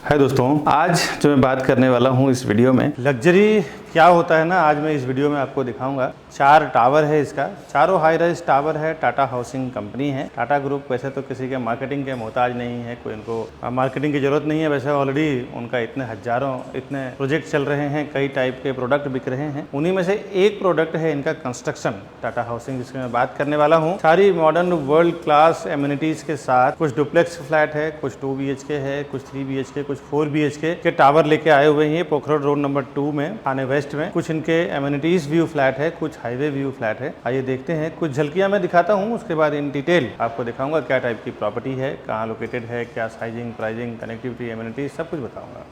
हाय दोस्तों, आज जो मैं बात करने वाला हूँ इस वीडियो में लग्जरी क्या होता है ना, आज मैं इस वीडियो में आपको दिखाऊंगा। 4 टावर है इसका, चारों हाई राइज टावर है। टाटा हाउसिंग कंपनी है। टाटा ग्रुप वैसे तो किसी के मार्केटिंग के मोहताज नहीं है, कोई उनको मार्केटिंग की जरूरत नहीं है। वैसे ऑलरेडी उनका इतने प्रोजेक्ट चल रहे हैं, कई टाइप के प्रोडक्ट बिक रहे हैं। उन्हीं में से एक प्रोडक्ट है इनका कंस्ट्रक्शन टाटा हाउसिंग, जिसकी मैं बात करने वाला हूँ। सारी मॉडर्न वर्ल्ड क्लास एमिनिटीज के साथ कुछ डुप्लेक्स फ्लैट है, कुछ 2 BHK है, कुछ 3 BHK, कुछ 4 BHK के टावर लेके आए हुए हैं पोखरण रोड नंबर 2 में, थाने वेस्ट में। कुछ इनके एमिनिटीज व्यू फ्लैट है, कुछ हाईवे व्यू फ्लैट है। आइए देखते हैं, कुछ झलकियां मैं दिखाता हूं, उसके बाद इन डिटेल आपको दिखाऊंगा क्या टाइप की प्रॉपर्टी है, कहां लोकेटेड है, क्या साइजिंग, प्राइसिंग, कनेक्टिविटी, एमिनिटीज सब कुछ बताऊंगा।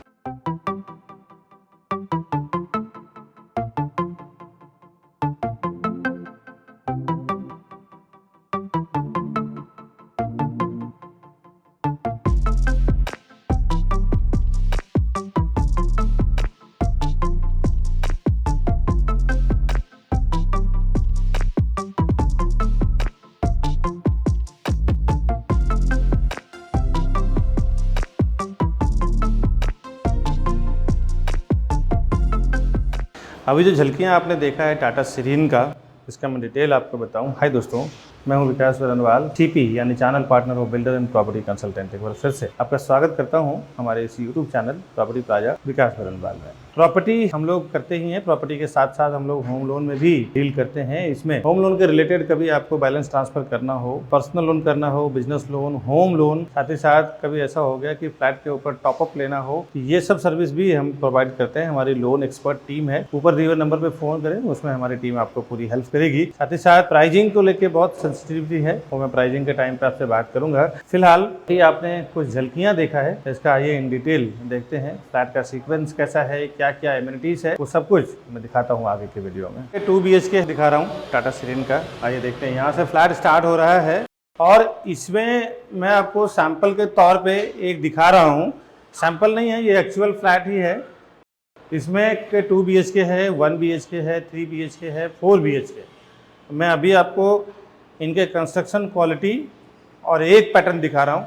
अभी जो झलकियाँ आपने देखा है टाटा सिरीन का, इसका मैं डिटेल आपको बताऊं। हाय दोस्तों, मैं हूं विकास बरनवाल, TP यानी channel partner of builder and property consultant. एक बार फिर से आपका स्वागत करता हूं हमारे इस यूट्यूब चैनल प्रॉपर्टी प्लाजा विकास बरनवाल में। प्रॉपर्टी हम लोग करते ही हैं, प्रॉपर्टी के साथ साथ हम लोग होम लोन में भी डील करते हैं। इसमें होम लोन के रिलेटेड कभी आपको बैलेंस ट्रांसफर करना हो, पर्सनल लोन करना हो, बिजनेस लोन, होम लोन, साथ ही साथ कभी ऐसा हो गया कि फ्लैट के ऊपर टॉपअप लेना हो, ये सब सर्विस भी हम प्रोवाइड करते हैं। हमारी लोन एक्सपर्ट टीम है, ऊपर दिए हुए नंबर पे फोन करें, उसमें हमारी टीम आपको पूरी हेल्प करेगी। साथ ही साथ प्राइसिंग को लेके बहुत सेंसिटिविटी है, वो मैं प्राइसिंग के टाइम पे आपसे बात करूंगा। फिलहाल ये आपने कुछ झलकियां देखा है, इसका आइए इन डिटेल देखते हैं। फ्लैट का सीक्वेंस कैसा है, क्या क्या एमिनिटीज है, वो सब कुछ मैं दिखाता हूँ आगे के वीडियो में। 2 BHK दिखा रहा हूँ टाटा सिरीन का। आइए देखते हैं, यहाँ से फ्लैट स्टार्ट हो रहा है और इसमें मैं आपको सैंपल के तौर पे एक दिखा रहा हूँ। सैंपल नहीं है, ये एक्चुअल फ्लैट ही है। इसमें 2 BHK है, 1 BHK है, 3 BHK है, 4 BHK। मैं अभी आपको इनके कंस्ट्रक्शन क्वालिटी और एक पैटर्न दिखा रहा हूँ।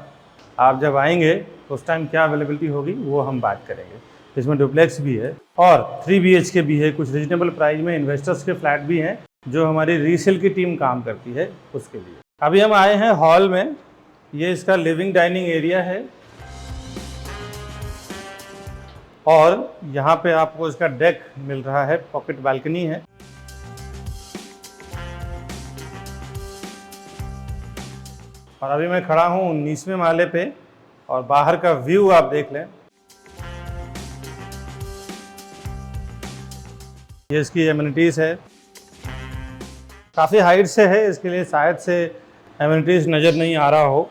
आप जब आएंगे तो उस टाइम क्या अवेलेबिलिटी होगी वो हम बात करेंगे। इसमें डुप्लेक्स भी है और 3 BHK भी है। कुछ रीजनेबल प्राइस में इन्वेस्टर्स के फ्लैट भी हैं जो हमारी रीसेल की टीम काम करती है उसके लिए। अभी हम आए हैं हॉल में। ये इसका लिविंग डाइनिंग एरिया है और यहाँ पे आपको इसका डेक मिल रहा है, पॉकेट बालकनी है। और अभी मैं खड़ा हूँ 19वें माले पे और बाहर का व्यू आप देख लें। ये इसकी एमिनिटीज है, काफ़ी हाइट से है, इसके लिए शायद से एमिनिटीज नज़र नहीं आ रहा हो।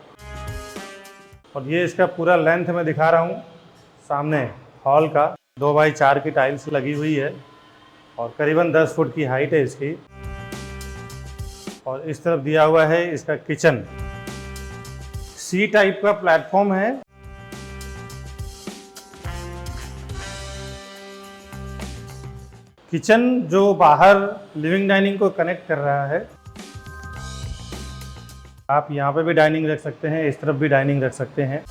और ये इसका पूरा लेंथ में दिखा रहा हूँ। सामने हॉल का 2x4 की टाइल्स लगी हुई है और करीबन 10 फुट की हाइट है इसकी। और इस तरफ दिया हुआ है इसका किचन। C टाइप का प्लेटफॉर्म है। किचन जो बाहर लिविंग डाइनिंग को कनेक्ट कर रहा है। आप यहाँ पे भी डाइनिंग रख सकते हैं, इस तरफ भी डाइनिंग रख सकते हैं।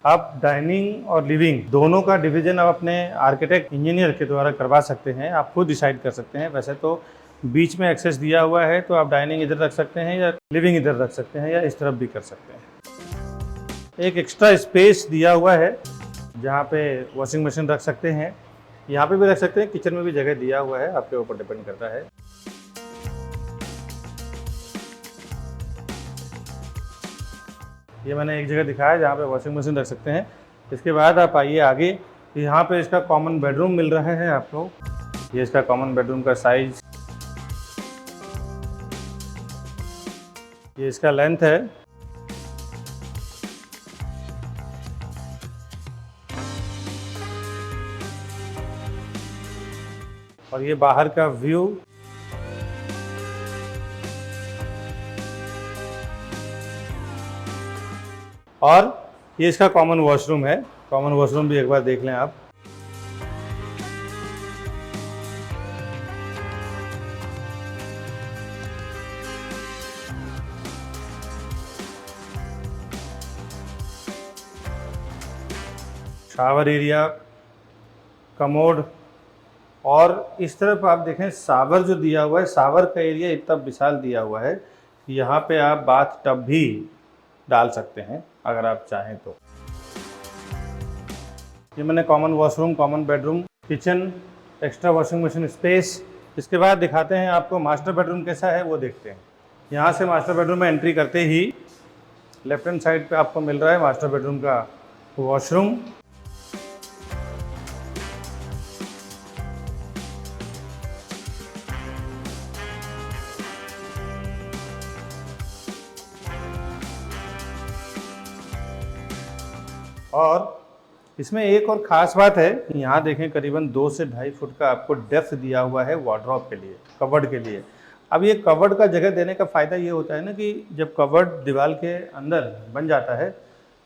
आप डाइनिंग और लिविंग दोनों का डिवीजन आप अपने आर्किटेक्ट इंजीनियर के द्वारा करवा सकते हैं। आप खुद डिसाइड कर सकते हैं। वैसे तो बीच में एक्सेस दिया हुआ है, तो आप डाइनिंग इधर रख सकते हैं या लिविंग इधर रख सकते हैं या इस तरफ भी कर सकते हैं। एक एक्स्ट्रा स्पेस दिया हुआ है जहाँ पे वॉशिंग मशीन रख सकते हैं, यहाँ पे भी रख सकते हैं। किचन में भी जगह दिया हुआ है, आपके ऊपर डिपेंड करता है। ये मैंने एक जगह दिखाया है जहाँ पे वॉशिंग मशीन रख सकते हैं। इसके बाद आप आइए आगे, यहाँ पे इसका कॉमन बेडरूम मिल रहा है आपको। ये इसका कॉमन बेडरूम का साइज, ये इसका लेंथ है। और ये बाहर का व्यू। और ये इसका कॉमन वॉशरूम है। कॉमन वॉशरूम भी एक बार देख लें आप। शावर एरिया, कमोड, और इस तरफ आप देखें शावर जो दिया हुआ है, शावर का एरिया इतना विशाल दिया हुआ है कि यहाँ पे आप बाथ टब भी डाल सकते हैं अगर आप चाहें तो। ये मैंने common washroom, common bedroom, kitchen, extra washing machine space. इसके बाद दिखाते हैं आपको मास्टर बेडरूम कैसा है वो देखते हैं। यहाँ से मास्टर बेडरूम में एंट्री करते ही लेफ्ट हैंड साइड पे आपको मिल रहा है मास्टर बेडरूम का वॉशरूम। और इसमें एक और ख़ास बात है, यहाँ देखें करीबन 2 से 2.5 फुट का आपको डेप्थ दिया हुआ है वार्डरोब के लिए, कबर्ड के लिए। अब ये कबर्ड का जगह देने का फ़ायदा ये होता है ना कि जब कबर्ड दीवार के अंदर बन जाता है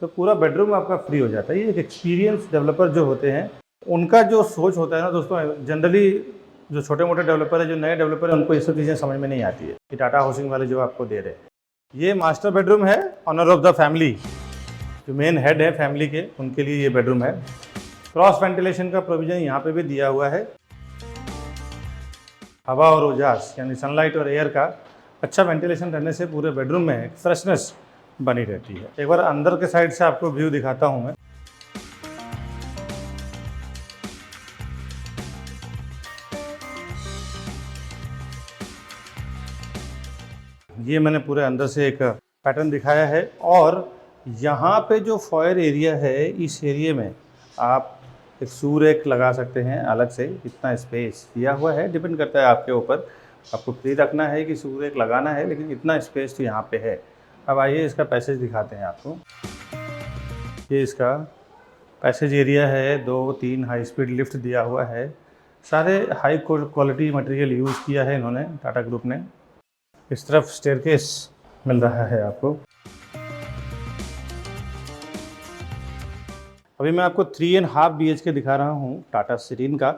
तो पूरा बेडरूम आपका फ्री हो जाता है। ये एक एक्सपीरियंस डेवलपर जो होते हैं उनका जो सोच होता है ना दोस्तों, जनरली जो छोटे मोटे डेवलपर है, जो नए डेवलपर है, उनको ये सब चीज़ें समझ में नहीं आती है कि टाटा हाउसिंग वाले जो आपको दे रहे हैं। ये मास्टर बेडरूम है, ऑनर ऑफ द फैमिली, जो मेन हेड है फैमिली के, उनके लिए ये बेडरूम है। क्रॉस वेंटिलेशन का प्रोविज़न यहाँ पे भी दिया हुआ है। हवा और उजास यानी सनलाइट और एयर का अच्छा वेंटिलेशन रहने से पूरे बेडरूम में फ्रेशनेस बनी रहती है। एक बार अंदर के साइड से आपको व्यू दिखाता हूँ मैं। ये मैंने पूरे अंदर से एक पैटर्न दिखाया है। और यहाँ पे जो फॉयर एरिया है, इस एरिया में आप एक सूर्य एक लगा सकते हैं अलग से। इतना स्पेस दिया हुआ है, डिपेंड करता है आपके ऊपर, आपको फ्री रखना है कि सूर्य एक लगाना है, लेकिन इतना स्पेस तो यहाँ पे है। अब आइए इसका पैसेज दिखाते हैं आपको। ये इसका पैसेज एरिया है, 2-3 हाई स्पीड लिफ्ट दिया हुआ है। सारे हाई क्वालिटी मटेरियल यूज़ किया है इन्होंने, टाटा ग्रुप ने। इस तरफ स्टेयरकेस मिल रहा है आपको। अभी मैं आपको 3.5 BHK दिखा रहा हूँ टाटा सिरीन का।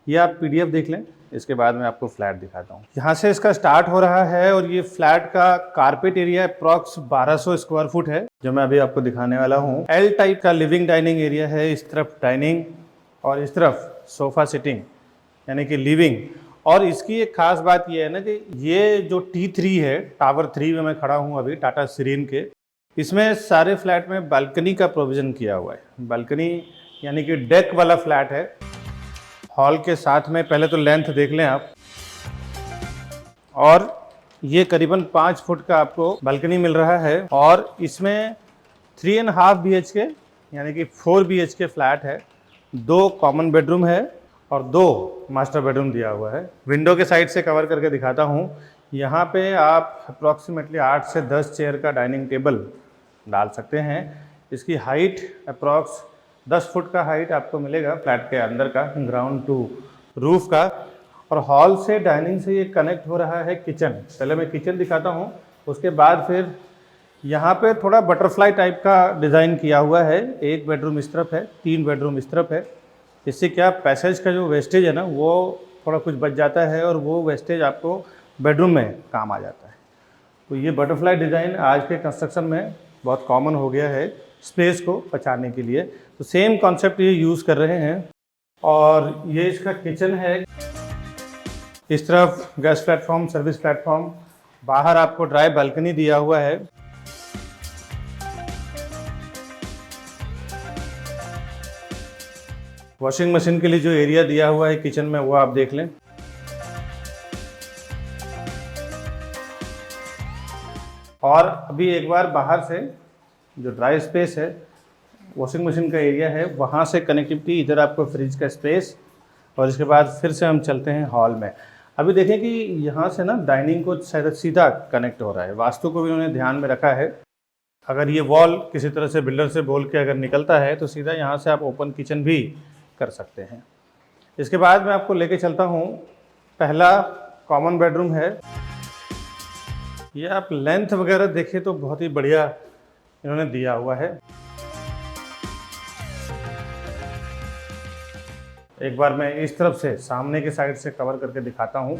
ये आप PDF देख लें, इसके बाद मैं आपको फ्लैट दिखाता हूँ। यहाँ से इसका स्टार्ट हो रहा है और ये फ्लैट का carpet area approx 1200 square foot है, जो मैं अभी आपको दिखाने वाला हूँ। L टाइप का लिविंग डाइनिंग एरिया है। इस तरफ डाइनिंग और इस तरफ सोफ़ा सिटिंग यानी कि लिविंग। और इसकी एक खास बात ये है ना कि ये जो T3 है, टावर 3 में मैं खड़ा हूँ अभी टाटा सिरीन के, इसमें सारे फ्लैट में बालकनी का प्रोविज़न किया हुआ है। बालकनी यानी कि डेक वाला फ्लैट है। हॉल के साथ में पहले तो लेंथ देख लें आप, और ये करीबन 5 फुट का आपको बालकनी मिल रहा है। और इसमें 3.5 BHK यानी कि 4 BHK फ्लैट है। 2 कॉमन बेडरूम है और 2 मास्टर बेडरूम दिया हुआ है। विंडो के साइड से कवर करके दिखाता हूँ। यहाँ पे आप अप्रॉक्सीमेटली 8 से 10 चेयर का डाइनिंग टेबल डाल सकते हैं। इसकी हाइट अप्रॉक्स 10 फुट का हाइट आपको मिलेगा फ्लैट के अंदर का, ग्राउंड टू रूफ का। और हॉल से डाइनिंग से ये कनेक्ट हो रहा है किचन। पहले मैं किचन दिखाता हूँ, उसके बाद फिर यहाँ पे थोड़ा बटरफ्लाई टाइप का डिज़ाइन किया हुआ है। 1 बेडरूम इस तरफ है, 3 बेडरूम इस तरफ है। इससे क्या पैसेज का जो वेस्टेज है ना, वो थोड़ा कुछ बच जाता है और वो वेस्टेज आपको बेडरूम में काम आ जाता है। तो ये बटरफ्लाई डिज़ाइन आज के कंस्ट्रक्शन में बहुत कॉमन हो गया है स्पेस को बचाने के लिए। तो सेम कॉन्सेप्ट ये यूज़ कर रहे हैं। और ये इसका किचन है। इस तरफ गैस प्लेटफॉर्म, सर्विस प्लेटफॉर्म, बाहर आपको ड्राई बालकनी दिया हुआ है। वॉशिंग मशीन के लिए जो एरिया दिया हुआ है किचन में, वो आप देख लें। और अभी एक बार बाहर से जो ड्राई स्पेस है, वॉशिंग मशीन का एरिया है, वहाँ से कनेक्टिविटी, इधर आपको फ्रिज का स्पेस, और इसके बाद फिर से हम चलते हैं हॉल में। अभी देखें कि यहाँ से ना डाइनिंग को सीधा कनेक्ट हो रहा है। वास्तु को भी उन्होंने ध्यान में रखा है। अगर ये वॉल किसी तरह से बिल्डर से बोल के अगर निकलता है तो सीधा यहाँ से आप ओपन किचन भी कर सकते हैं। इसके बाद मैं आपको लेके चलता हूँ, पहला कॉमन बेडरूम है। ये आप लेंथ वगैरह देखें तो बहुत ही बढ़िया इन्होंने दिया हुआ है। एक बार मैं इस तरफ से सामने के साइड से कवर करके दिखाता हूँ।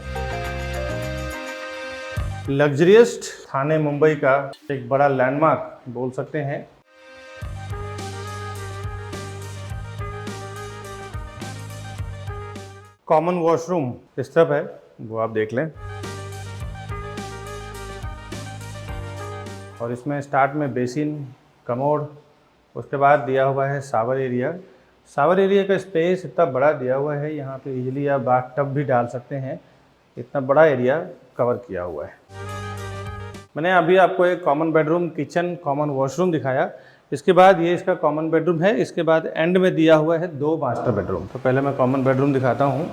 लग्जरियस थाने मुंबई का एक बड़ा लैंडमार्क बोल सकते हैं। कॉमन वॉशरूम इस तरफ है, वो आप देख लें। और इसमें स्टार्ट में बेसिन, कमोड, उसके बाद दिया हुआ है शावर एरिया। शावर एरिया का स्पेस इतना बड़ा दिया हुआ है, यहाँ पे इजीली आप बाथ टब भी डाल सकते हैं, इतना बड़ा एरिया कवर किया हुआ है। मैंने अभी आपको एक common bedroom, kitchen, common washroom दिखाया। इसके बाद ये इसका कॉमन बेडरूम है। इसके बाद एंड में दिया हुआ है 2 मास्टर बेडरूम। तो पहले मैं कॉमन बेडरूम दिखाता हूँ।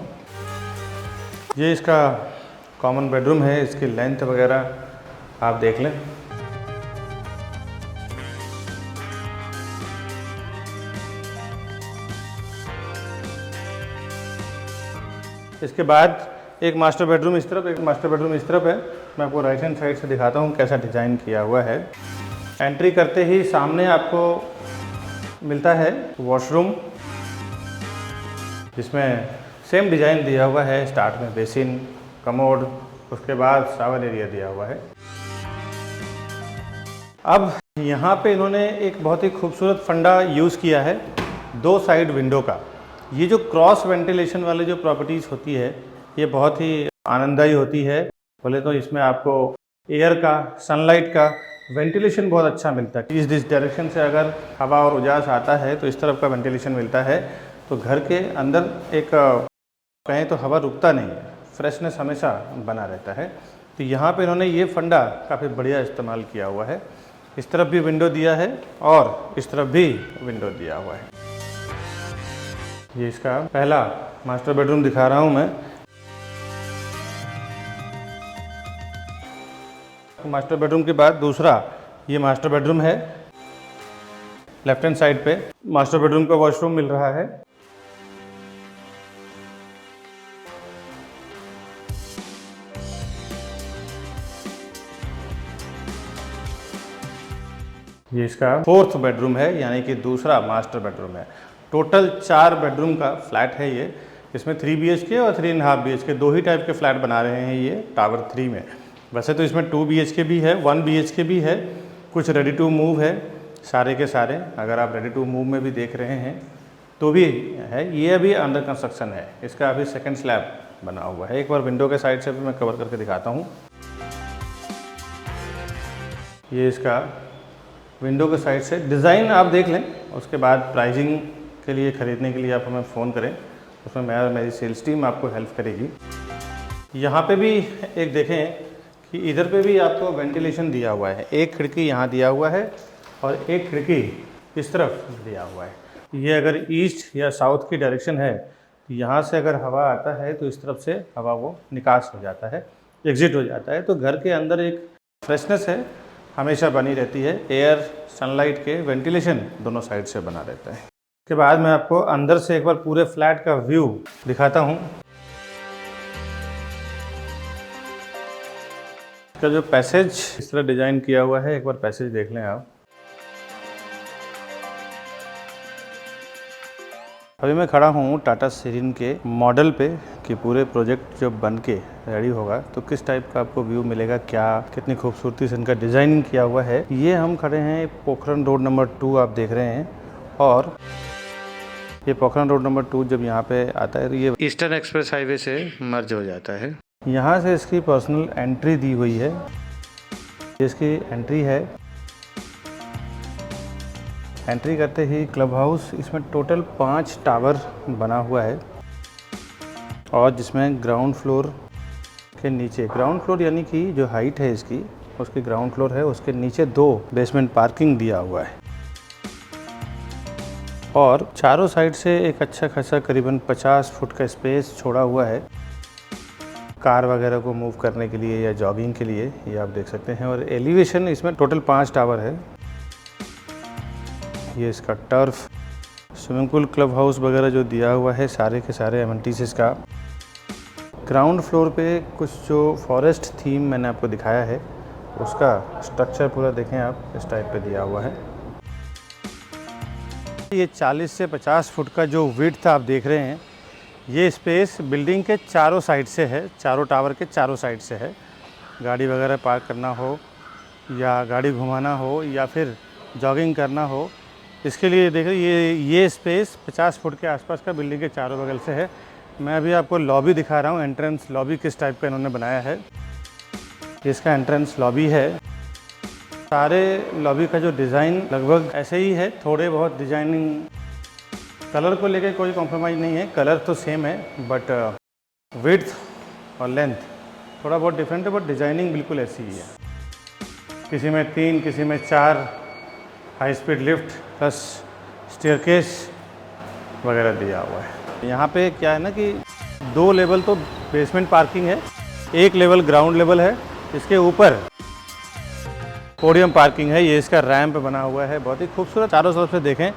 ये इसका कॉमन बेडरूम है, इसकी लेंथ वगैरह आप देख लें। इसके बाद एक मास्टर बेडरूम इस तरफ, एक मास्टर बेडरूम इस तरफ है। मैं आपको राइट हैंड साइड से दिखाता हूँ कैसा डिज़ाइन किया हुआ है। एंट्री करते ही सामने आपको मिलता है वॉशरूम, जिसमें सेम डिज़ाइन दिया हुआ है। स्टार्ट में बेसिन, कमोड, उसके बाद शावर एरिया दिया हुआ है। अब यहाँ पे इन्होंने एक बहुत ही खूबसूरत फंडा यूज़ किया है 2 साइड विंडो का। ये जो क्रॉस वेंटिलेशन वाली जो प्रॉपर्टीज़ होती है, ये बहुत ही आनंददायी होती है। बोले तो इसमें आपको एयर का, सनलाइट का वेंटिलेशन बहुत अच्छा मिलता है। इस डायरेक्शन से अगर हवा और उजास आता है तो इस तरफ का वेंटिलेशन मिलता है, तो घर के अंदर एक कहें तो हवा रुकता नहीं है, फ्रेशनेस हमेशा बना रहता है। तो यहाँ पे इन्होंने ये फंडा काफ़ी बढ़िया इस्तेमाल किया हुआ है। इस तरफ भी विंडो दिया है और इस तरफ भी विंडो दिया हुआ है। ये इसका पहला मास्टर बेडरूम दिखा रहा हूँ मैं। मास्टर बेडरूम के बाद दूसरा ये मास्टर बेडरूम है। लेफ्ट हैंड साइड पे मास्टर बेडरूम का वॉशरूम मिल रहा है। ये इसका 4th बेडरूम है, यानी कि दूसरा मास्टर बेडरूम है। टोटल 4 बेडरूम का फ्लैट है ये। इसमें 3 BHK और 3.5 BHK 2 ही टाइप के फ्लैट बना रहे हैं ये टावर 3 में। वैसे तो इसमें 2 BHK भी है, 1 BHK भी है, कुछ रेडी टू मूव है, सारे के सारे। अगर आप रेडी टू मूव में भी देख रहे हैं तो भी है। ये अभी अंडर कंस्ट्रक्शन है, इसका अभी सेकंड स्लैब बना हुआ है। एक बार विंडो के साइड से भी मैं कवर करके दिखाता हूँ। ये इसका विंडो के साइड से डिज़ाइन आप देख लें। उसके बाद प्राइसिंग के लिए, ख़रीदने के लिए आप हमें फ़ोन करें, उसमें मैं और मेरी सेल्स टीम आपको हेल्प करेगी। यहाँ पे भी एक देखें कि इधर पे भी आपको वेंटिलेशन दिया हुआ है। एक खिड़की यहाँ दिया हुआ है और एक खिड़की इस तरफ दिया हुआ है। ये अगर ईस्ट या साउथ की डायरेक्शन है, तो यहाँ से अगर हवा आता है तो इस तरफ से हवा वो निकास हो जाता है, एग्जिट हो जाता है। तो घर के अंदर एक फ्रेशनेस है हमेशा बनी रहती है। एयर, सनलाइट के वेंटिलेशन दोनों साइड से बना रहता है। उसके बाद मैं आपको अंदर से एक बार पूरे फ्लैट का व्यू दिखाता हूँ। इसका जो पैसेज इस तरह डिज़ाइन किया हुआ है, एक बार पैसेज देख लें आप। अभी मैं खड़ा हूँ टाटा सिरीन के मॉडल पे कि पूरे प्रोजेक्ट जब बन के रेडी होगा तो किस टाइप का आपको व्यू मिलेगा, क्या कितनी खूबसूरती से इनका डिज़ाइनिंग किया हुआ है। ये हम खड़े हैं पोखरण रोड नंबर 2 आप देख रहे हैं। और ये पोखरण रोड नंबर 2 जब यहाँ पे आता है तो ये ईस्टर्न एक्सप्रेस हाईवे से मर्ज हो जाता है। यहाँ से इसकी पर्सनल एंट्री दी हुई है। इसकी एंट्री है। एंट्री करते ही क्लब हाउस, इसमें टोटल 5 टावर बना हुआ है और जिसमें ग्राउंड फ्लोर के नीचे, ग्राउंड फ्लोर यानी कि जो हाइट है इसकी, उसकी ग्राउंड फ्लोर है, उसके नीचे 2 बेसमेंट पार्किंग दिया हुआ है। और चारों साइड से एक अच्छा खासा करीबन 50 फुट का स्पेस छोड़ा हुआ है कार वगैरह को मूव करने के लिए या जॉगिंग के लिए, ये आप देख सकते हैं। और एलिवेशन इसमें टोटल 5 टावर है। ये इसका turf, swimming pool, club house वगैरह जो दिया हुआ है, सारे के सारे एमिनिटीज इसका। ग्राउंड फ्लोर पे कुछ जो फॉरेस्ट थीम मैंने आपको दिखाया है, उसका स्ट्रक्चर पूरा देखें आप, इस टाइप पे दिया हुआ है। ये 40 से 50 फुट का जो विड्थ आप देख रहे हैं, ये स्पेस बिल्डिंग के चारों साइड से है, चारों टावर के चारों साइड से है। गाड़ी वगैरह पार्क करना हो या गाड़ी घुमाना हो या फिर जॉगिंग करना हो, इसके लिए देखिए ये स्पेस 50 फुट के आसपास का बिल्डिंग के चारों बगल से है। मैं अभी आपको लॉबी दिखा रहा हूँ, एंट्रेंस लॉबी किस टाइप का इन्होंने बनाया है। इसका एंट्रेंस लॉबी है। सारे लॉबी का जो डिज़ाइन लगभग ऐसे ही है, थोड़े बहुत डिजाइनिंग, कलर को लेके कोई कॉम्प्रोमाइज़ नहीं है, कलर तो सेम है बट विड्थ और लेंथ थोड़ा बहुत डिफरेंट है, बट डिज़ाइनिंग बिल्कुल ऐसी ही है। किसी में 3, किसी में 4 high speed lift plus staircase वगैरह दिया हुआ है। यहाँ पे क्या है ना कि 2 लेवल तो बेसमेंट पार्किंग है, 1 लेवल ग्राउंड लेवल है, इसके ऊपर पोडियम पार्किंग है। ये इसका रैंप बना हुआ है, बहुत ही खूबसूरत। चारों तरफ से देखें,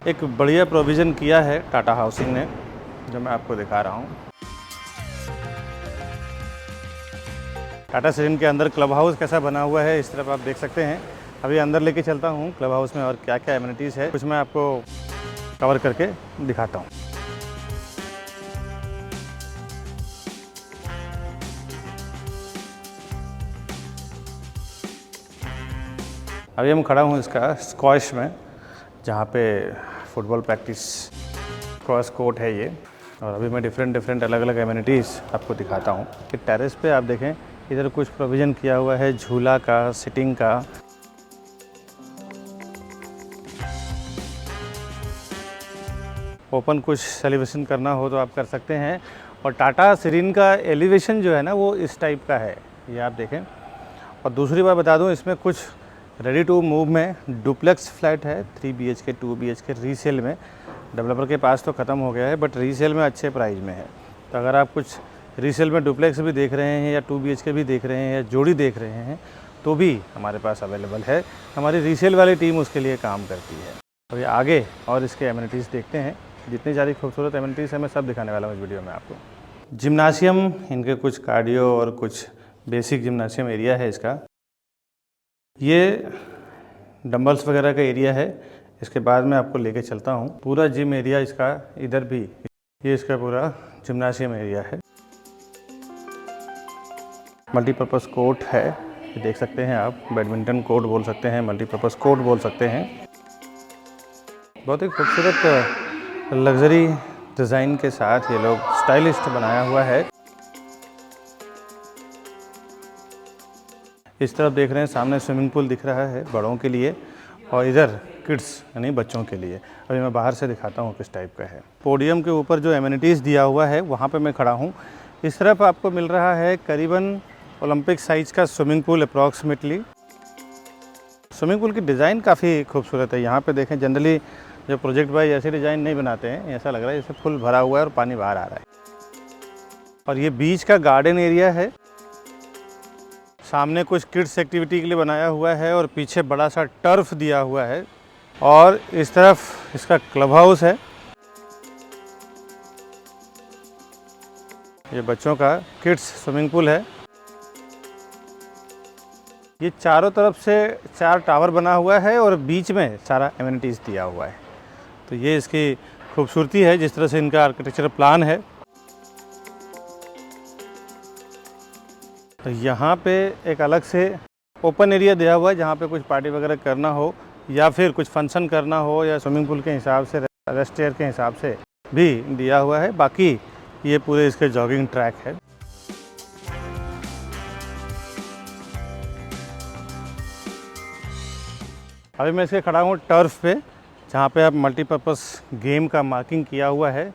एक बढ़िया प्रोविज़न किया है टाटा हाउसिंग ने, जो मैं आपको दिखा रहा हूँ। टाटा सिरीन के अंदर क्लब हाउस कैसा बना हुआ है, इस तरफ आप देख सकते हैं। अभी अंदर लेके चलता हूँ क्लब हाउस में, और क्या क्या एमिनिटीज़ है कुछ मैं आपको कवर करके दिखाता हूँ। अभी हम खड़ा हूँ इसका स्क्वैश में, जहाँ पे फुटबॉल प्रैक्टिस क्रॉस कोर्ट है ये। और अभी मैं डिफरेंट अलग अलग एमिनिटीज़ आपको दिखाता हूँ। कि टेरेस पे आप देखें, इधर कुछ प्रोविज़न किया हुआ है झूला का, सिटिंग का। ओपन कुछ सेलिब्रेशन करना हो तो आप कर सकते हैं। और टाटा सिरीन का एलिवेशन जो है ना, वो इस टाइप का है, ये आप देखें। और दूसरी बात बता दूं, इसमें कुछ रेडी टू मूव में डुप्लेक्स फ्लैट है, 3 BHK 2 BHK रीसेल में। डेवलपर के पास तो ख़त्म हो गया है, बट रीसेल में अच्छे प्राइस में है। तो अगर आप कुछ रीसेल में डुप्लेक्स भी देख रहे हैं, या 2 BHK भी देख रहे हैं, या जोड़ी देख रहे हैं, तो भी हमारे पास अवेलेबल है। हमारी रीसेल वाली टीम उसके लिए काम करती है। तो ये आगे और इसके एमिनिटीज़ देखते हैं। जितनी सारी खूबसूरत एमिनिटीज़ है, मैं सब दिखाने वाला हूँ इस वीडियो में आपको। जिम्नाशियम, इनके कुछ कार्डियो और कुछ बेसिक जिम्नाशियम एरिया है इसका। ये डंबल्स वगैरह का एरिया है। इसके बाद मैं आपको लेके चलता हूँ पूरा जिम एरिया इसका। इधर भी ये इसका पूरा जिम्नाशियम एरिया है। मल्टीपर्पज़ कोर्ट है, ये देख सकते हैं आप। बैडमिंटन कोर्ट बोल सकते हैं, मल्टीपर्पज़ कोर्ट बोल सकते हैं। बहुत ही खूबसूरत लग्जरी डिज़ाइन के साथ ये लोग स्टाइलिस्ट बनाया हुआ है। इस तरफ देख रहे हैं, सामने स्विमिंग पूल दिख रहा है बड़ों के लिए, और इधर किड्स यानी बच्चों के लिए। अभी मैं बाहर से दिखाता हूँ किस टाइप का है। पोडियम के ऊपर जो एमिनिटीज़ दिया हुआ है, वहाँ पे मैं खड़ा हूँ। इस तरफ आपको मिल रहा है करीबन ओलंपिक साइज़ का swimming pool approximately. Swimming pool की डिज़ाइन काफ़ी खूबसूरत है। यहाँ पे देखें, जनरली जो प्रोजेक्ट वाइज ऐसे डिज़ाइन नहीं बनाते हैं, ऐसा लग रहा है जैसे फुल भरा हुआ है और पानी बाहर आ रहा है। और ये बीच का गार्डन एरिया है। सामने कुछ किड्स एक्टिविटी के लिए बनाया हुआ है, और पीछे बड़ा सा टर्फ दिया हुआ है। और इस तरफ इसका क्लब हाउस है। ये बच्चों का किड्स स्विमिंग पूल है। ये चारों तरफ से 4 टावर बना हुआ है, और बीच में सारा एमिनिटीज़ दिया हुआ है। तो ये इसकी खूबसूरती है, जिस तरह से इनका आर्किटेक्चर प्लान है। तो यहाँ पे एक अलग से ओपन एरिया दिया हुआ है, जहाँ पे कुछ पार्टी वगैरह करना हो, या फिर कुछ फंक्शन करना हो, या स्विमिंग पूल के हिसाब से, रेस्ट एरिया के हिसाब से भी दिया हुआ है। बाकी ये पूरे इसके जॉगिंग ट्रैक है। अभी मैं इसके खड़ा हूँ टर्फ पे, जहाँ पे आप मल्टीपर्पज़ गेम का मार्किंग किया हुआ है।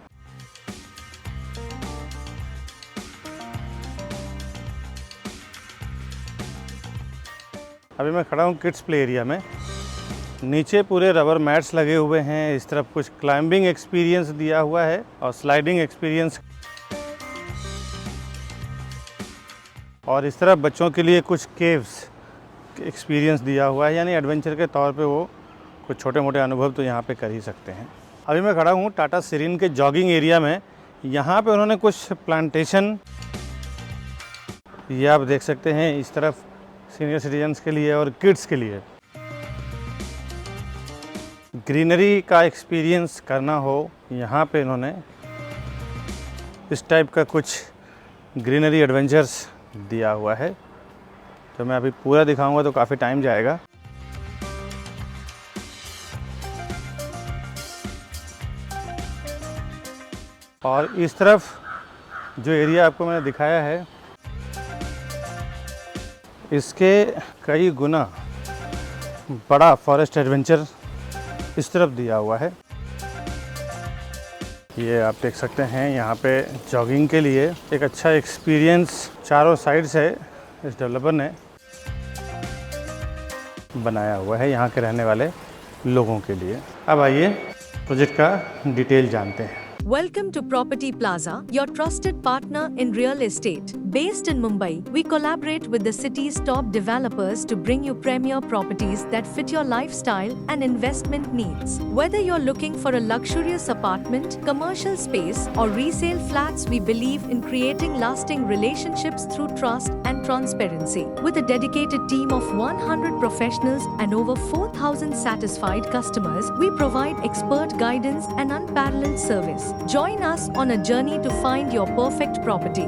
अभी मैं खड़ा हूँ किड्स प्ले एरिया में। नीचे पूरे रबर मैट्स लगे हुए हैं। इस तरफ कुछ क्लाइंबिंग एक्सपीरियंस दिया हुआ है, और स्लाइडिंग एक्सपीरियंस। और इस तरफ बच्चों के लिए कुछ केव्स एक्सपीरियंस दिया हुआ है, यानी एडवेंचर के तौर पे वो कुछ छोटे मोटे अनुभव तो यहाँ पे कर ही सकते हैं। अभी मैं खड़ा हूँ टाटा सिरीन के जॉगिंग एरिया में। यहाँ पे उन्होंने कुछ प्लांटेशन, ये आप देख सकते हैं, इस तरफ सीनियर सिटीजन्स के लिए और किड्स के लिए। ग्रीनरी का एक्सपीरियंस करना हो, यहाँ पे इन्होंने इस टाइप का कुछ ग्रीनरी एडवेंचर्स दिया हुआ है। तो मैं अभी पूरा दिखाऊंगा तो काफ़ी टाइम जाएगा। और इस तरफ जो एरिया आपको मैंने दिखाया है इसके कई गुना बड़ा फॉरेस्ट एडवेंचर इस तरफ दिया हुआ है। ये आप देख सकते हैं यहाँ पे जॉगिंग के लिए एक अच्छा एक्सपीरियंस चारों साइड से इस डेवलपर ने बनाया हुआ है यहाँ के रहने वाले लोगों के लिए। अब आइए प्रोजेक्ट का डिटेल जानते हैं। Welcome to Property Plaza, your trusted partner in real estate. Based in Mumbai, we collaborate with the city's top developers to bring you premier properties that fit your lifestyle and investment needs. Whether you're looking for a luxurious apartment, commercial space, or resale flats, we believe in creating lasting relationships through trust and transparency. With a dedicated team of 100 professionals and over 4,000 satisfied customers, we provide expert guidance and unparalleled service. Join us on a journey to find your perfect property.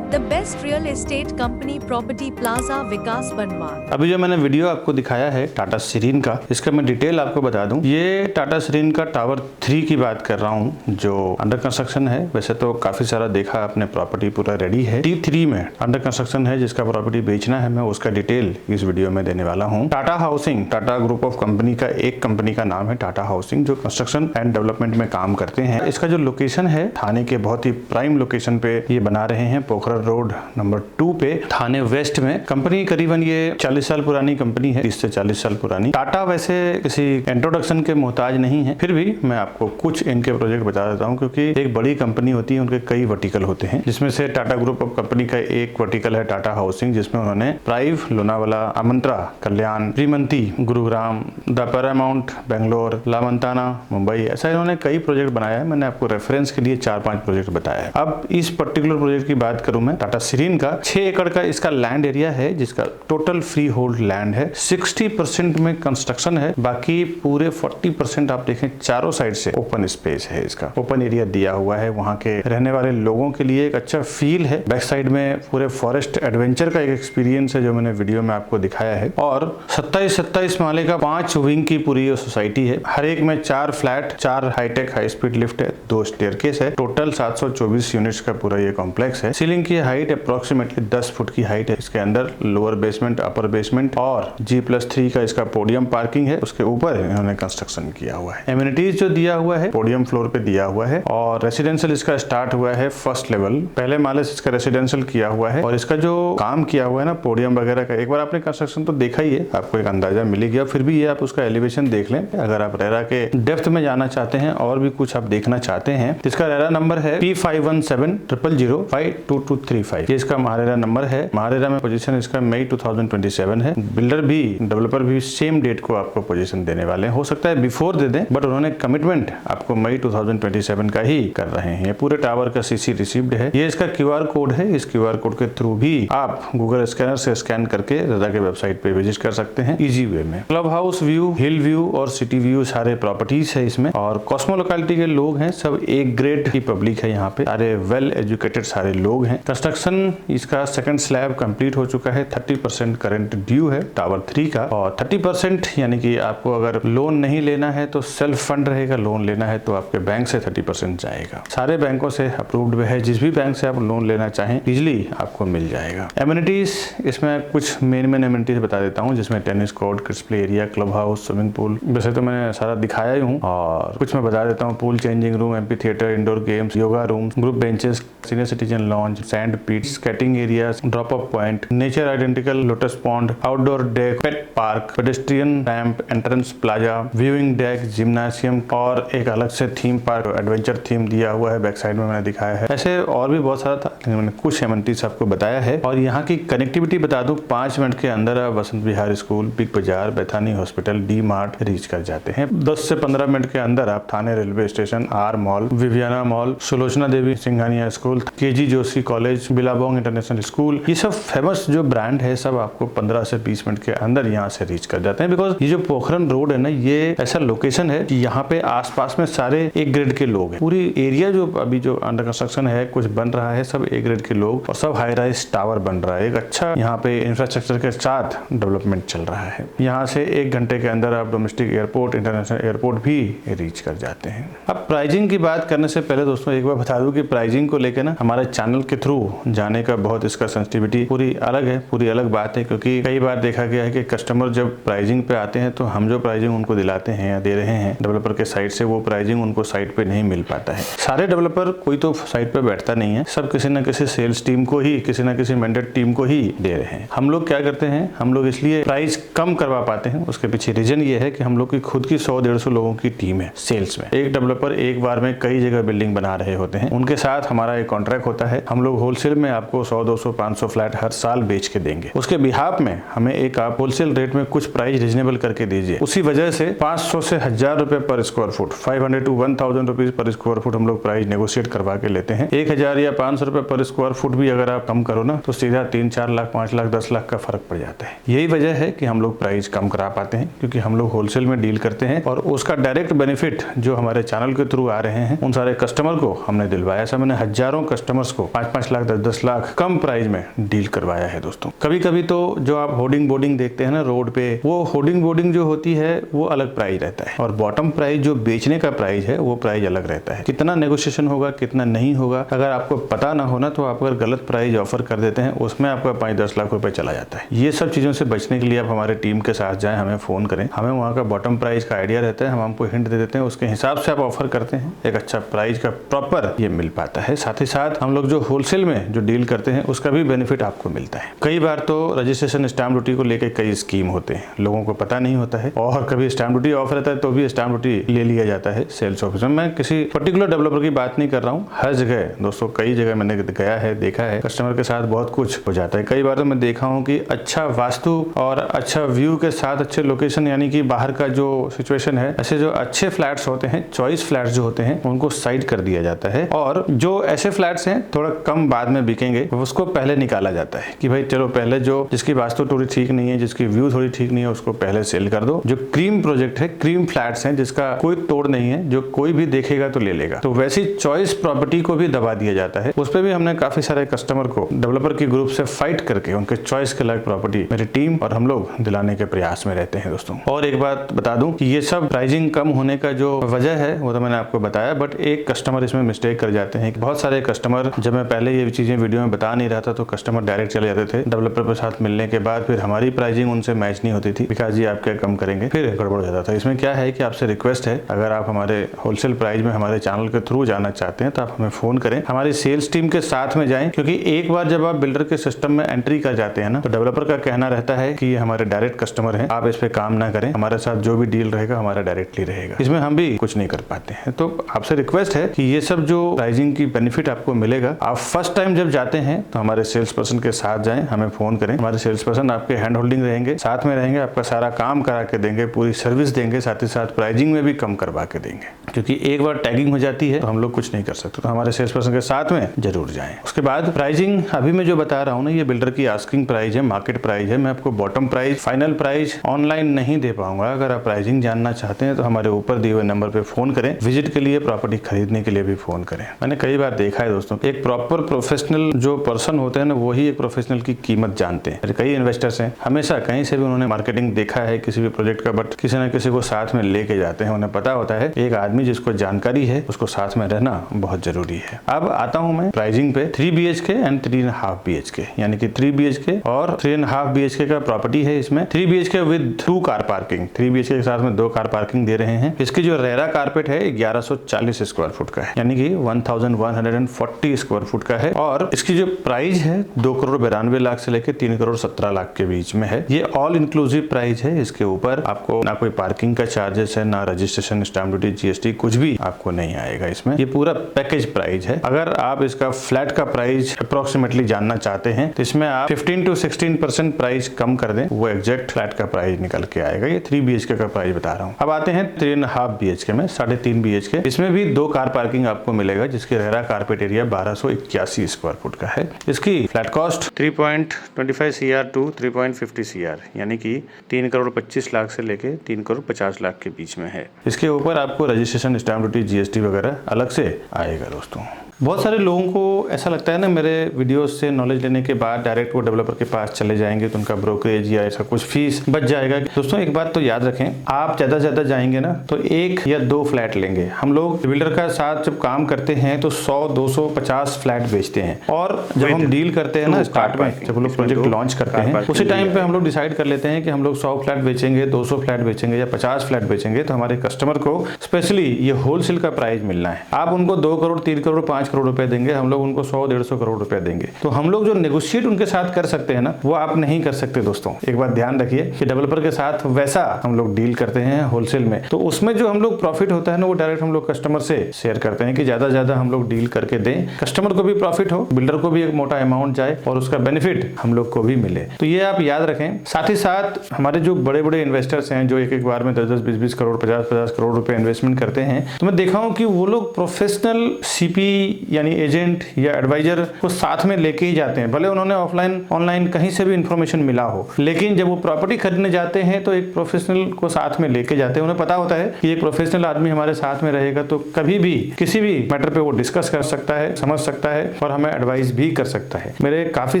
The best real estate company Property Plaza, विकास बनवार। अभी जो मैंने video आपको दिखाया है टाटा सिरीन का, इसका मैं डिटेल आपको बता दूं। ये टाटा सिरीन का टावर 3 की बात कर रहा हूं जो अंडर कंस्ट्रक्शन है। वैसे तो काफी सारा देखा आपने, प्रॉपर्टी पूरा रेडी है। T3 में अंडर कंस्ट्रक्शन है जिसका प्रॉपर्टी बेचना है, मैं उसका डिटेल इस वीडियो में देने वाला हूँ। Tata housing, Tata group of company का एक कंपनी का नाम है टाटा हाउसिंग, जो कंस्ट्रक्शन एंड डेवलपमेंट में काम करते हैं। इसका जो लोकेशन है थाने के बहुत ही प्राइम लोकेशन पे ये बना रहे हैं, पोखरा रोड नंबर 2 पे, थाने वेस्ट में। कंपनी करीबन ये 40 साल पुरानी कंपनी है, 30 से 40 साल पुरानी। टाटा वैसे किसी इंट्रोडक्शन के मोहताज नहीं है, फिर भी मैं आपको कुछ इनके प्रोजेक्ट बता देता हूँ, क्योंकि एक बड़ी कंपनी होती है, उनके कई वर्टिकल होते हैं, जिसमें से टाटा ग्रुप ऑफ कंपनी का एक वर्टिकल है टाटा हाउसिंग, जिसमें उन्होंने प्राइव, लोनावाला, आमंत्रा, कल्याण, श्रीमंती, गुरुग्राम, द पैरामाउंट, बेंगलोर, लामंताना, मुंबई, ऐसा इन्होंने कई प्रोजेक्ट बनाया है। मैंने आपको रेफरेंस के लिए 4-5 प्रोजेक्ट बताया है। अब इस पर्टिकुलर प्रोजेक्ट की बात करूं मैं, टाटा सिरीन का 6 एकड़ का इसका लैंड एरिया है, जिसका टोटल फ्री होल्ड लैंड है। 60% में कंस्ट्रक्शन है, बाकी पूरे 40% आप देखें चारों साइड से ओपन स्पेस है। इसका ओपन एरिया दिया हुआ है, वहां के रहने वाले लोगों के लिए एक अच्छा फील है। बैक साइड में पूरे फॉरेस्ट एडवेंचर का एक एक्सपीरियंस है जो मैंने वीडियो में आपको दिखाया है। और 27 माले का 5 विंग की पूरी सोसाइटी है। हर एक में 4 flat, 4 high tech high speed lift है, 2 स्टेयरकेस है। टोटल 724 यूनिट्स का पूरा ये कॉम्प्लेक्स है। सीलिंग की हाइट अप्रोक्सीमेटली 10 फुट की हाइट है। इसके अंदर लोअर बेसमेंट, अपर बेसमेंट और G+3 का इसका पोडियम पार्किंग है। उसके ऊपर इन्होंने कंस्ट्रक्शन किया हुआ है। एमिनिटीज जो दिया हुआ है पोडियम फ्लोर पे दिया हुआ है। और रेसिडेंशियल इसका स्टार्ट हुआ है फर्स्ट लेवल, पहले माले से इसका रेसिडेंशियल किया हुआ है। और इसका जो काम किया हुआ है ना पोडियम वगैरह का, एक बार आपने कंस्ट्रक्शन तो देखा ही है, आपको एक अंदाजा मिल गया। फिर भी ये आप उसका एलिवेशन देख लें। अगर आप रेरा के डेप्थ में जाना चाहते हैं और भी कुछ आप देखना चाहते हैं, इसका रेरा नंबर है P5170005223 ये इसका महारेरा नंबर है। महारेरा में पोजीशन इसका मई 2027 है। बिल्डर भी, डेवलपर भी सेम डेट को आपको पोजीशन देने वाले हैं। हो सकता है बिफोर दे दें, बट उन्होंने कमिटमेंट आपको मई 2027 का ही कर रहे हैं। पूरे टावर का CC रिसीव्ड है। ये इसका QR कोड है। इस QR कोड के थ्रू भी आप गूगल स्कैनर से स्कैन करके रेरा के वेबसाइट पे विजिट कर सकते हैं इजी वे में। क्लब हाउस व्यू, हिल व्यू और सिटी व्यू सारे प्रॉपर्टीज है इसमें। और कॉस्मो लोकेलिटी के लोग हैं, सब एक ग्रेड की पब्लिक है यहाँ पे, सारे वेल एजुकेटेड सारे लोग हैं। कंस्ट्रक्शन इसका सेकंड स्लैब कंप्लीट हो चुका है। 30% करंट ड्यू है टावर 3 का। और 30% यानी कि आपको अगर लोन नहीं लेना है तो सेल्फ फंड रहेगा, लोन लेना है तो आपके बैंक से 30% जाएगा। सारे बैंकों से अप्रूव्ड है, जिस भी बैंक से आप लोन लेना चाहें इजिली आपको मिल जाएगा। एमिनिटीज इसमें कुछ मेन एमिनिटीज बता देता हूँ, जिसमें tennis court, kids play area, club house, swimming pool, वैसे तो मैंने सारा दिखाया ही हूँ। और कुछ मैं बता देता हूँ, pool changing room, amphitheatre, indoor games, yoga room, group benches, senior citizen lounge, sand pit, skating area, drop off point, nature identical lotus pond, outdoor deck, pet park, pedestrian ramp, entrance plaza, viewing deck, gymnasium और एक अलग से theme park, adventure theme दिया हुआ है। Back side में मैंने दिखाया है। ऐसे और भी बहुत सारा था, मैंने कुछ एमिनिटीज आपको बताया है। और यहाँ की कनेक्टिविटी बता दूं, 5 मिनट के अंदर आप वसंत विहार स्कूल, बिग बाजार, बैथानी हॉस्पिटल, डी मार्ट रीच कर जाते हैं। 10 से 15 मिनट के अंदर आप Thane railway station, R mall, Viviana mall, Sulochana Devi Singhania school, KG Joshi college, college, Billabong international school, ये सब फेमस जो ब्रांड है सब आपको 15 से 20 मिनट के अंदर यहाँ से रीच कर जाते हैं। बिकॉज ये जो पोखरन रोड है ना, ये ऐसा लोकेशन है कि यहाँ पे आसपास में सारे एक ग्रेड के लोग हैं। पूरी एरिया जो अभी जो अंडर कंस्ट्रक्शन है, कुछ बन रहा है, सब एक ग्रेड के लोग और सब हाई राइज टावर बन रहा है। एक अच्छा यहाँ पे इंफ्रास्ट्रक्चर के साथ डेवलपमेंट चल रहा है। यहाँ से 1 घंटे के अंदर आप डोमेस्टिक एयरपोर्ट, इंटरनेशनल एयरपोर्ट भी रीच कर जाते हैं। अब प्राइसिंग की बात करने से पहले दोस्तों एक बार बता दूं कि प्राइसिंग को लेकर ना हमारे चैनल के थ्रू जाने का बहुत इसका सेंसिटिविटी पूरी अलग है, पूरी अलग बात है। क्योंकि कई बार देखा गया है कि कस्टमर जब प्राइसिंग पे आते हैं तो हम जो प्राइसिंग उनको दिलाते हैं या दे रहे हैं डेवलपर के साइड से, वो प्राइसिंग उनको साइट पे नहीं मिल पाता है। सारे डेवलपर कोई तो साइट पे बैठता नहीं है, सब किसी न किसी सेल्स टीम को ही, किसी न किसी मैंडेट टीम को ही दे रहे हैं। हम लोग क्या करते हैं, हम लोग इसलिए प्राइस कम करवा पाते हैं, उसके पीछे रीजन ये है कि हम लोग की खुद की 100-150 लोगों की टीम है सेल्स में। एक डेवलपर एक बार में कई जगह बिल्डिंग बना रहे होते हैं, उनके साथ हमारा एक कॉन्ट्रैक्ट होता है। हम लोग होलसेल में आपको 100, 200, 500 फ्लैट हर साल बेच के देंगे। उसके बिहाफ में हमें एक आप होलसेल रेट में कुछ प्राइस रीजनेबल करके दीजिए। उसी वजह से 500 से 1000 रुपए पर square foot, 500 to 1000 rupees per square foot हम लोग प्राइस नेगोशिएट करवा के लेते हैं। 1000 या 500 रुपए पर स्क्वायर फुट भी अगर आप कम करो ना तो सीधा 3-4 लाख, 5 लाख, 10 लाख का फर्क पड़ जाता है। यही वजह है कि हम लोग प्राइस कम करा पाते हैं, क्योंकि हम लोग होलसेल में डील करते हैं और उसका डायरेक्ट बेनिफिट जो हमारे चैनल के थ्रू आ रहे हैं उन सारे कस्टमर को हमने दिलवाया। ऐसा मैंने हजारों कस्टमर्स को 5-5 लाख, 10-10 लाख कम प्राइस में डील करवाया है दोस्तों। कभी कभी तो जो आप होर्डिंग बोर्डिंग देखते हैं ना रोड पे, वो होर्डिंग बोर्डिंग जो होती है वो अलग प्राइस रहता है और बॉटम प्राइस जो बेचने का प्राइस है वो प्राइस अलग रहता है। कितना नेगोशिएशन होगा, कितना नहीं होगा, अगर आपको पता ना होना तो आप अगर गलत प्राइस ऑफर कर देते हैं उसमें आपका 5-10 लाख रुपए चला जाता है। ये सब चीजों से बचने के लिए आप हमारे टीम के साथ जाएं, हमें फोन करें, हमें वहाँ का बॉटम प्राइस का आइडिया रहता है, हम आपको हिंट दे देते हैं, उसके हिसाब से आप ऑफर करते हैं, एक अच्छा प्राइस का प्रॉपर ये मिल पाता है। साथ ही साथ हम लोग जो होलसेल में जो डील करते हैं उसका भी बेनिफिट आपको मिलता है। कई बार तो रजिस्ट्रेशन स्टैम्प ड्यूटी को लेकर कई स्कीम होते हैं, लोगों को पता नहीं होता है और कभी स्टैम्प ड्यूटी ऑफ रहता है तो भी स्टैम्प ड्यूटी ले लिया जाता है सेल्स ऑफिस में। मैं किसी पर्टिकुलर डेवलपर की बात नहीं कर रहा हूँ, हर जगह दोस्तों कई जगह मैंने गया है, देखा है, कस्टमर के साथ बहुत कुछ हो जाता है। कई बार तो मैं देखा हूँ कि अच्छा वास्तु और अच्छा व्यू के साथ अच्छे लोकेशन, यानी कि बाहर का जो सिचुएशन है, ऐसे जो अच्छे फ्लैट्स होते हैं, चॉइस फ्लैट्स जो होते हैं, उनको साइड कर दिया जाता है और जो ऐसे फ्लैट्स हैं थोड़ा कम बाद में बिकेंगे उसको पहले निकाला जाता है कि भाई चलो पहले जो जिसकी वास्तु थोड़ी ठीक नहीं है, जिसकी व्यू थोड़ी ठीक नहीं है, उसको पहले सेल कर दो। जो क्रीम प्रोजेक्ट है, क्रीम फ्लैट्स हैं जिसका कोई तोड़ नहीं है, जो कोई भी देखेगा तो ले लेगा, तो वैसी चॉइस प्रॉपर्टी को भी दबा दिया जाता है। उस पर भी हमने काफी सारे कस्टमर को डेवलपर की ग्रुप से फाइट करके उनके चॉइस के लायक प्रॉपर्टी मेरी टीम और हम लोग दिलाने के प्रयास में रहते हैं दोस्तों। और एक बात बता दूं कि ये सब प्राइसिंग कम होने का जो वजह है वो तो मैंने आपको बताया, बट एक कस्टमर इसमें मिस्टेक कर जाते हैं। बहुत सारे कस्टमर, जब मैं पहले ये चीजें वीडियो में बता नहीं रहा था तो कस्टमर डायरेक्ट चले जाते थे डेवलपर के साथ मिलने के बाद, फिर हमारी प्राइसिंग उनसे मैच नहीं होती थी, विकास जी आप क्या कम करेंगे, फिर गड़बड़ हो जाता था। इसमें क्या है कि आपसे रिक्वेस्ट है, अगर आप हमारे होलसेल प्राइस में हमारे चैनल के थ्रू जाना चाहते हैं तो आप हमें फोन करें, हमारी सेल्स टीम के साथ में जाएं, क्योंकि एक बार जब आप बिल्डर के सिस्टम में एंट्री कर जाते हैं ना तो डेवलपर का कहना रहता है कि ये हमारे डायरेक्ट कस्टमर हैं, आप इस पे काम ना करें, हमारे साथ जो भी डील रहेगा हमारा डायरेक्टली रहेगा, इसमें हम भी कुछ नहीं कर पाते हैं। तो आपसे रिक्वेस्ट है कि ये सब जो प्राइसिंग की बेनिफिट आपको मिलेगा, आप फर्स्ट टाइम जब जाते हैं तो हमारे सेल्स पर्सन के साथ जाएं, हमें फोन करें, हमारे सेल्स पर्सन आपके हैंड होल्डिंग रहेंगे, साथ में रहेंगे, आपका सारा काम करा के देंगे, पूरी सर्विस देंगे, साथ ही साथ प्राइसिंग में भी कम करवा के देंगे, क्योंकि एक बार टैगिंग हो जाती है तो हम लोग कुछ नहीं कर सकते। तो हमारे सेल्स पर्सन के साथ में जरूर जाएं। उसके बाद प्राइसिंग अभी मैं जो बता रहा हूँ ना, ये बिल्डर की आस्किंग प्राइस है, मार्केट प्राइस है, मैं आपको bottom price, final price online नहीं दे पाऊंगा। अगर आप प्राइसिंग जानना चाहते हैं तो हमारे ऊपर दिए हुए नंबर पे फोन करें, विजिट के लिए, प्रॉपर्टी खरीदने के लिए भी फोन करें। मैंने कई बार देखा है दोस्तों, एक प्रॉपर प्रोफेशनल जो पर्सन होते हैं ना, वही एक प्रोफेशनल की कीमत जानते हैं। कई इन्वेस्टर्स हैं, हमेशा कहीं से भी उन्होंने मार्केटिंग देखा है किसी भी प्रोजेक्ट का, बट किसी न किसी को साथ में लेके जाते हैं। उन्हें पता होता है एक आदमी जिसको जानकारी है उसको साथ में रहना बहुत जरूरी है। अब आता हूं मैं प्राइसिंग पे। 3 BHK एंड 3.5 BHK, यानी कि 3 BHK और 3.5 BHK का प्रॉपर्टी है। इसमें 3 BHK with 2 car parking, 3 BHK के साथ में 2 कार पार्किंग दे रहे हैं। इसकी जो रेरा कारपेट है 1140 स्क्वायर फुट का है, यानी कि 1140 स्क्वायर फुट का है। और इसकी जो प्राइस है 2,92,00,000 से लेकर 3,17,00,000 के बीच में है। ये ऑल इंक्लूसिव प्राइस है, इसके ऊपर आपको ना कोई पार्किंग का चार्जेस है, ना रजिस्ट्रेशन, स्टैम्प ड्यूटी, GST कुछ भी आपको नहीं आएगा इसमें। ये पूरा पैकेज प्राइस है। अगर आप इसका फ्लैट का प्राइस अप्रोक्सीमेटली जानना चाहते हैं तो इसमें आप 15 to 16% प्राइस कम कर दें, वो एग्जैक्ट फ्लैट का प्राइस निकल के आएगा। ये 3 BHK का प्राइस बता रहा हूँ। अब आते हैं 3.5 BHK में, 3.5 BHK। इसमें भी 2 कार पार्किंग आपको मिलेगा, जिसकी RERA carpet area 1281 85 square foot का है। इसकी flat cost 3.25 CR to 3.50 CR यानी कि 3 करोड़ 25 लाख से लेके 3 करोड़ 50 लाख के बीच में है। इसके ऊपर आपको रजिस्ट्रेशन, स्टैम्प ड्यूटी, GST वगैरह अलग से आएगा दोस्तों। बहुत सारे लोगों को ऐसा लगता है ना, मेरे वीडियोस से नॉलेज लेने के बाद डायरेक्ट वो डेवलपर के पास चले जाएंगे तो उनका ब्रोकरेज या ऐसा कुछ फीस बच जाएगा। दोस्तों एक बात तो याद रखें, आप ज़्यादा से ज़्यादा जाएंगे ना तो 1 या 2 फ्लैट लेंगे। हम लोग बिल्डर का साथ जब काम करते हैं तो 100, 200, 50 फ्लैट बेचते हैं। और जब हम डील करते हैं ना स्टार्ट में, जब हम लोग प्रोजेक्ट लॉन्च करते हैं उसी टाइम पे हम लोग डिसाइड कर लेते हैं कि हम लोग 100 फ्लैट बेचेंगे, 200 फ्लैट बेचेंगे या 50 फ्लैट बेचेंगे। तो हमारे कस्टमर को स्पेशली ये होलसेल का प्राइस मिलना है। आप उनको 2 करोड़, 3 करोड़, 5 करोड़ रुपए देंगे, हम लोग उनको 100-150 करोड़ रुपए देंगे। तो हम लोग जो नेगोशिएट उनके साथ कर सकते हैं ना, वो आप नहीं कर सकते दोस्तों। एक बात ध्यान रखिए कि डेवलपर के साथ वैसा हम लोग डील करते हैं होलसेल में, तो उसमें जो हम लोग प्रॉफिट होता है ना, वो डायरेक्ट हम लोग कस्टमर से शेयर करते हैं कि ज्यादा से ज्यादा हम लोग डील करके दें, कस्टमर को भी प्रॉफिट हो, बिल्डर को भी एक मोटा अमाउंट जाए और उसका बेनिफिट हम लोग को भी मिले। तो ये आप याद रखें। साथ ही साथ हमारे जो बड़े बड़े इन्वेस्टर्स हैं जो एक बार में 10-10, 20-20 करोड़, 50-50 करोड़ रुपए इन्वेस्टमेंट करते हैं, तो मैं देखा हूं कि वो लोग प्रोफेशनल CP यानी एजेंट या एडवाइजर को साथ में लेके ही जाते हैं। भले उन्होंने ऑफलाइन, ऑनलाइन कहीं से भी इंफॉर्मेशन मिला हो, लेकिन जब वो प्रॉपर्टी खरीदने जाते हैं तो एक प्रोफेशनल को साथ में लेके जाते हैं। उन्हें पता होता है कि एक प्रोफेशनल आदमी हमारे साथ में रहेगा तो कभी भी किसी भी मैटर पे वो डिस्कस कर सकता है, समझ सकता है और हमें एडवाइस भी कर सकता है। मेरे काफी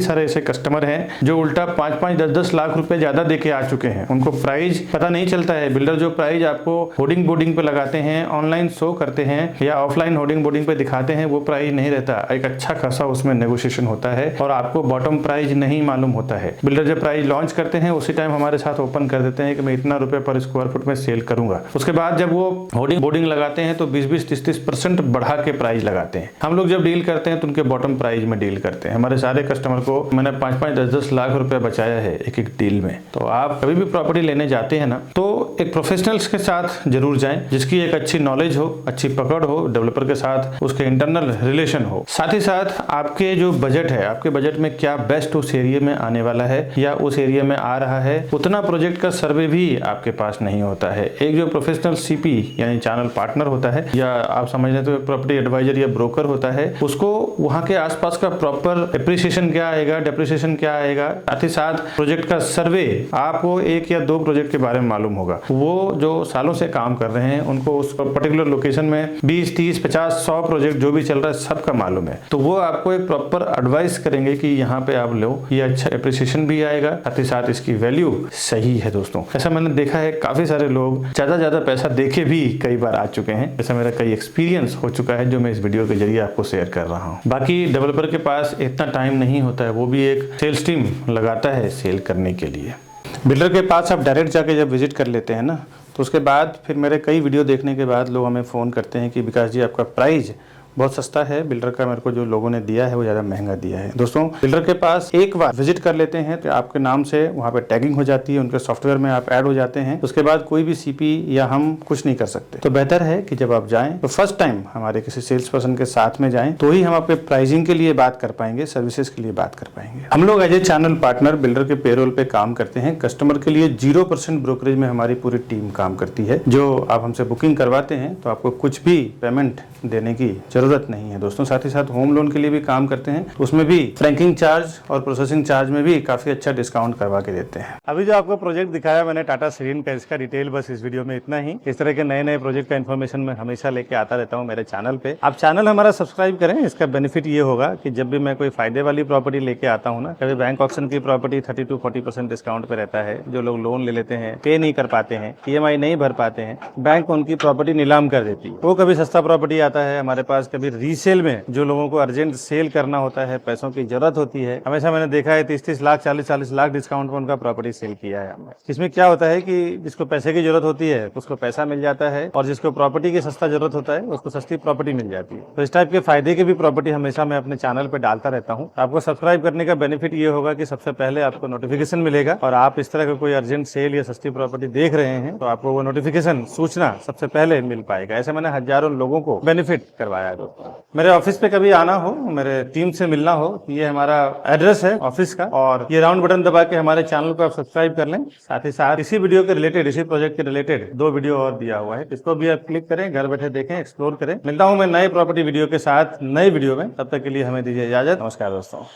सारे ऐसे कस्टमर हैं जो उल्टा 5-5, 10-10 लाख रुपए ज्यादा देके आ चुके हैं। उनको प्राइस पता नहीं चलता है। बिल्डर जो प्राइस आपको होर्डिंग बोर्डिंग पे लगाते हैं, ऑनलाइन शो करते हैं या ऑफलाइन होर्डिंग बोर्डिंग पे दिखाते हैं, वो प्राइस नहीं रहता। एक अच्छा खासा उसमें नेगोशिएशन होता है और आपको बॉटम प्राइस नहीं मालूम होता है। बिल्डर जब प्राइस लॉन्च करते हैं उसी टाइम हमारे साथ ओपन कर देते हैं कि मैं इतना रुपए पर स्क्वायर फुट में सेल करूंगा। उसके बाद जब वो होर्डिंग बोर्डिंग लगाते हैं तो 20-20, 30-30% बढ़ा के प्राइस लगाते हैं। हम लोग जब डील करते हैं तो उनके बॉटम प्राइस में डील करते हैं। हमारे सारे कस्टमर को मैंने 5-5, 10-10 लाख रुपए बचाया है एक एक डील में। तो आप कभी भी प्रॉपर्टी लेने जाते हैं ना तो एक प्रोफेशनल्स के साथ जरूर जाएं, जिसकी एक अच्छी नॉलेज हो, अच्छी पकड़ हो, डेवलपर के साथ उसके इंटरनल रिलेशन हो। साथ ही साथ आपके जो बजट है, आपके बजट में क्या बेस्ट उस एरिया में आने वाला है या उस एरिया में आ रहा है, उतना प्रोजेक्ट का सर्वे भी आपके पास नहीं होता है। एक जो प्रोफेशनल CP यानी चैनल पार्टनर होता है या आप समझ लें तो प्रॉपर्टी एडवाइजर या ब्रोकर होता है, उसको वहां के आसपास का प्रॉपर एप्रिसिएशन क्या आएगा, डेप्रिसिएशन क्या आएगा, साथ ही साथ प्रोजेक्ट का सर्वे आपको 1 या 2 प्रोजेक्ट के बारे में मालूम होगा। वो जो सालों से काम कर रहे हैं उनको उस पर्टिकुलर लोकेशन में 20, 30, 50, 100 प्रोजेक्ट जो भी चल रहा है सबका मालूम है। तो वो आपको एक प्रॉपर एडवाइस करेंगे कि यहाँ पे आप लो, ये अच्छा एप्रिसिएशन भी आएगा, साथ ही साथ इसकी वैल्यू सही है दोस्तों। ऐसा मैंने देखा है, काफी सारे लोग ज्यादा पैसा देके भी कई बार आ चुके हैं। ऐसा मेरा कई एक्सपीरियंस हो चुका है जो मैं इस वीडियो के जरिए आपको शेयर कर रहा हूँ। बाकी डेवलपर के पास इतना टाइम नहीं होता है, वो भी एक सेल्स टीम लगाता है सेल करने के लिए। बिल्डर के पास आप डायरेक्ट जाके जब विजिट कर लेते हैं ना तो उसके बाद फिर मेरे कई वीडियो देखने के बाद लोग हमें फ़ोन करते हैं कि विकास जी आपका प्राइस बहुत सस्ता है, बिल्डर का मेरे को जो लोगों ने दिया है वो ज़्यादा महंगा दिया है। दोस्तों बिल्डर के पास एक बार विजिट कर लेते हैं तो आपके नाम से वहाँ पे टैगिंग हो जाती है, उनके सॉफ्टवेयर में आप ऐड हो जाते हैं। उसके बाद कोई भी CP या हम कुछ नहीं कर सकते। तो बेहतर है कि जब आप जाएं तो फर्स्ट टाइम हमारे किसी सेल्स पर्सन के साथ में जाएं, तो ही हम आपके प्राइसिंग के लिए बात कर पाएंगे, सर्विसेज के लिए बात कर पाएंगे। हम लोग as a channel partner builder के पेरोल पे काम करते हैं। कस्टमर के लिए 0% ब्रोकरेज में हमारी पूरी टीम काम करती है। जो आप हमसे बुकिंग करवाते हैं तो आपको कुछ भी पेमेंट देने की जरूरत नहीं है दोस्तों। साथ ही साथ होम लोन के लिए भी काम करते हैं, उसमें भी फ्रैंकिंग चार्ज और प्रोसेसिंग चार्ज में भी काफी अच्छा डिस्काउंट करवा के देते हैं। अभी जो आपको प्रोजेक्ट दिखाया मैंने टाटा सिरीन का, इसका डिटेल बस इस वीडियो में इतना ही। इस तरह के नए नए प्रोजेक्ट का इन्फॉर्मेशन मैं हमेशा लेके आता रहता हूँ मेरे चैनल पे। आप चैनल हमारा सब्सक्राइब करें। इसका बेनिफिट ये होगा कि जब भी मैं कोई फायदे वाली प्रॉपर्टी लेके आता हूँ ना, कभी बैंक ऑप्शन की प्रॉपर्टी 30-40% डिस्काउंट पे रहता है। जो लोग लोन ले लेते हैं, पे नहीं कर पाते हैं, EMI नहीं भर पाते हैं, बैंक उनकी प्रॉपर्टी नीलाम कर देती है। वो कभी सस्ता प्रॉपर्टी आता है हमारे पास, कभी रीसेल में जो लोगों को अर्जेंट सेल करना होता है, पैसों की जरूरत होती है। हमेशा मैंने देखा है 30-30 लाख, 40-40 लाख डिस्काउंट पर उनका प्रॉपर्टी सेल किया है हमने। इसमें क्या होता है कि जिसको पैसे की जरूरत होती है उसको पैसा मिल जाता है और जिसको प्रॉपर्टी की सस्ता जरूरत होता है उसको सस्ती प्रॉपर्टी मिल जाती है। तो इस टाइप के फायदे की भी प्रॉपर्टी हमेशा मैं अपने चैनल पे डालता रहता हूँ। आपको सब्सक्राइब करने का बेनिफिट ये होगा कि सबसे पहले आपको नोटिफिकेशन मिलेगा और आप इस तरह का कोई अर्जेंट सेल या सस्ती प्रॉपर्टी देख रहे हैं तो आपको वो नोटिफिकेशन, सूचना सबसे पहले मिल पाएगा। ऐसे मैंने हजारों लोगों को बेनिफिट करवाया है दोस्तों। मेरे ऑफिस पे कभी आना हो, मेरे टीम से मिलना हो, ये हमारा एड्रेस है ऑफिस का, और ये राउंड बटन दबा के हमारे चैनल को आप सब्सक्राइब कर लें। साथ ही साथ इसी वीडियो के रिलेटेड, इसी प्रोजेक्ट के रिलेटेड 2 वीडियो और दिया हुआ है, इसको भी आप क्लिक करें, घर बैठे देखें, एक्सप्लोर करें। मिलता हूं मैं नए प्रॉपर्टी वीडियो के साथ नए वीडियो में, तब तक के लिए हमें दीजिए इजाजत। नमस्कार दोस्तों।